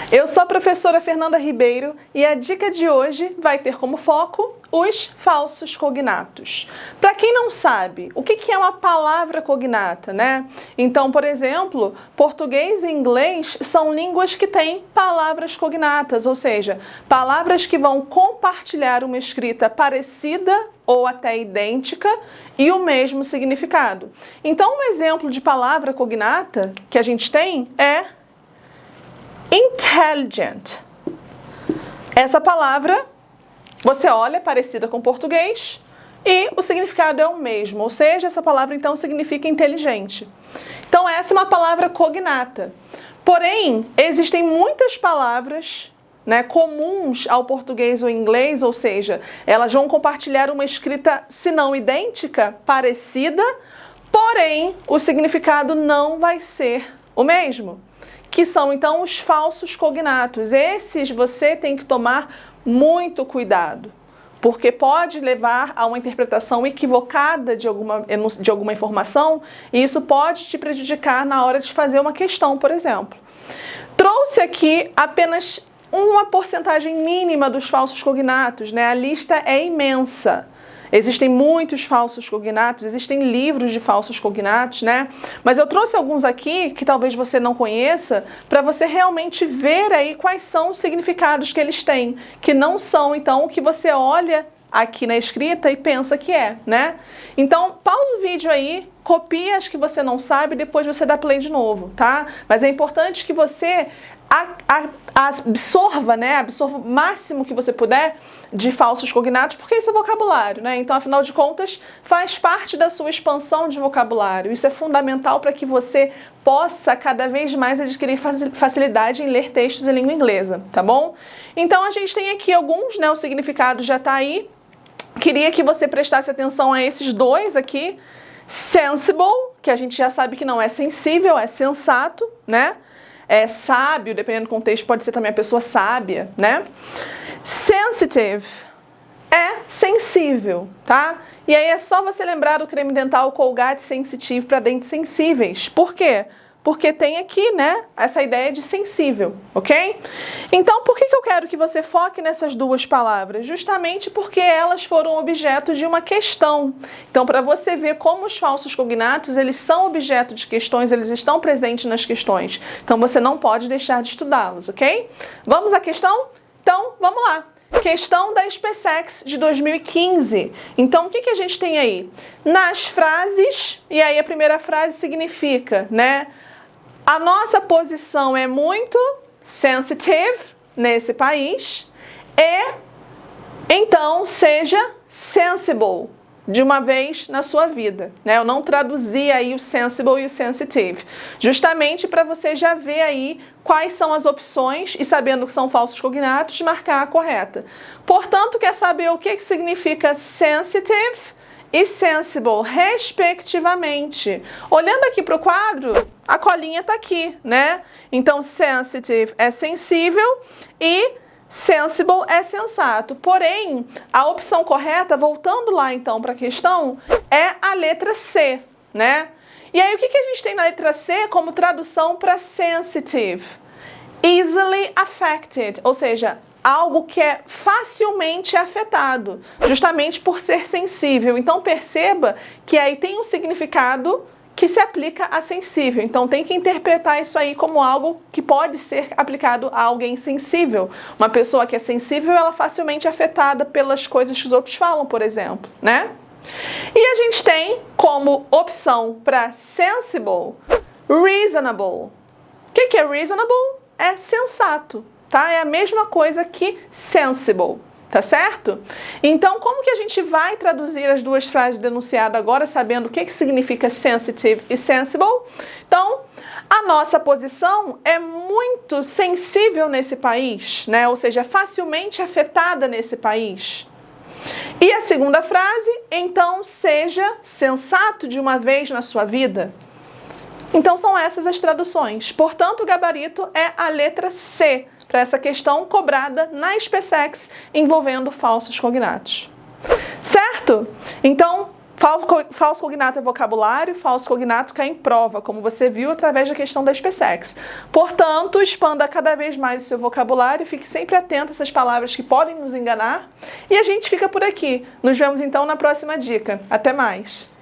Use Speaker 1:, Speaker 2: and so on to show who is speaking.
Speaker 1: Eu sou a professora Fernanda Ribeiro e a dica de hoje vai ter como foco os falsos cognatos. Para quem não sabe, o que é uma palavra cognata, né? Então, por exemplo, português e inglês são línguas que têm palavras cognatas, ou seja, palavras que vão compartilhar uma escrita parecida ou até idêntica e o mesmo significado. Então, um exemplo de palavra cognata que a gente tem é intelligent. Essa palavra, você olha, parecida com português e o significado é o mesmo, ou seja, essa palavra então significa inteligente. Então essa é uma palavra cognata. Porém, existem muitas palavras, né, comuns ao português ou inglês, ou seja, elas vão compartilhar uma escrita, se não idêntica, parecida, porém o significado não vai ser o mesmo, que são então os falsos cognatos. Esses você tem que tomar muito cuidado, porque pode levar a uma interpretação equivocada de alguma informação e isso pode te prejudicar na hora de fazer uma questão, por exemplo. Trouxe aqui apenas uma porcentagem mínima dos falsos cognatos, né? A lista é imensa. Existem muitos falsos cognatos, existem livros de falsos cognatos, né? Mas eu trouxe alguns aqui que talvez você não conheça, para você realmente ver aí quais são os significados que eles têm, que não são, então, o que você olha aqui na escrita e pensa que é, né? Então, pausa o vídeo aí, copia as que você não sabe e depois você dá play de novo, tá? Mas é importante que você absorva, né? Absorva o máximo que você puder de falsos cognatos, porque isso é vocabulário, né? Então, afinal de contas, faz parte da sua expansão de vocabulário. Isso é fundamental para que você possa cada vez mais adquirir facilidade em ler textos em língua inglesa, tá bom? Então, a gente tem aqui alguns, né? O significado já está aí. Queria que você prestasse atenção a esses dois aqui. Sensible, que a gente já sabe que não é sensível, é sensato, né? É sábio, dependendo do contexto, pode ser também a pessoa sábia, né? Sensitive é sensível, tá? E aí é só você lembrar do creme dental Colgate Sensitive para dentes sensíveis. Por quê? Porque tem aqui, né, essa ideia de sensível, ok? Então, por que eu quero que você foque nessas duas palavras? Justamente porque elas foram objeto de uma questão. Então, para você ver como os falsos cognatos, eles são objeto de questões, eles estão presentes nas questões. Então, você não pode deixar de estudá-los, ok? Vamos à questão? Então, vamos lá. Questão da SpaceX de 2015. Então, o que a gente tem aí? Nas frases, e aí a primeira frase significa, né? A nossa posição é muito sensitive nesse país e, então, seja sensible de uma vez na sua vida, né? Eu não traduzi aí o sensible e o sensitive, justamente para você já ver aí quais são as opções e, sabendo que são falsos cognatos, marcar a correta. Portanto, quer saber o que significa sensitive e sensible, respectivamente. Olhando aqui para o quadro, a colinha está aqui, né? Então, sensitive é sensível e sensible é sensato. Porém, a opção correta, voltando lá então para a questão, é a letra C, né? E aí, o que a gente tem na letra C como tradução para sensitive? Easily affected, ou seja, algo que é facilmente afetado, justamente por ser sensível. Então, perceba que aí tem um significado que se aplica a sensível. Então, tem que interpretar isso aí como algo que pode ser aplicado a alguém sensível. Uma pessoa que é sensível, ela é facilmente afetada pelas coisas que os outros falam, por exemplo, né? E a gente tem como opção para sensible, reasonable. O que é reasonable? É sensato. Tá? É a mesma coisa que sensible, tá certo? Então, como que a gente vai traduzir as duas frases do enunciado agora, sabendo o que significa sensitive e sensible? Então, a nossa posição é muito sensível nesse país, né? Ou seja, facilmente afetada nesse país. E a segunda frase, então, seja sensato de uma vez na sua vida. Então, são essas as traduções. Portanto, o gabarito é a letra C, para essa questão cobrada na SpaceX envolvendo falsos cognatos. Certo? Então, Falso cognato é vocabulário, falso cognato cai em prova, como você viu através da questão da SPSEX. Portanto, expanda cada vez mais o seu vocabulário, fique sempre atento a essas palavras que podem nos enganar. E a gente fica por aqui. Nos vemos então na próxima dica. Até mais!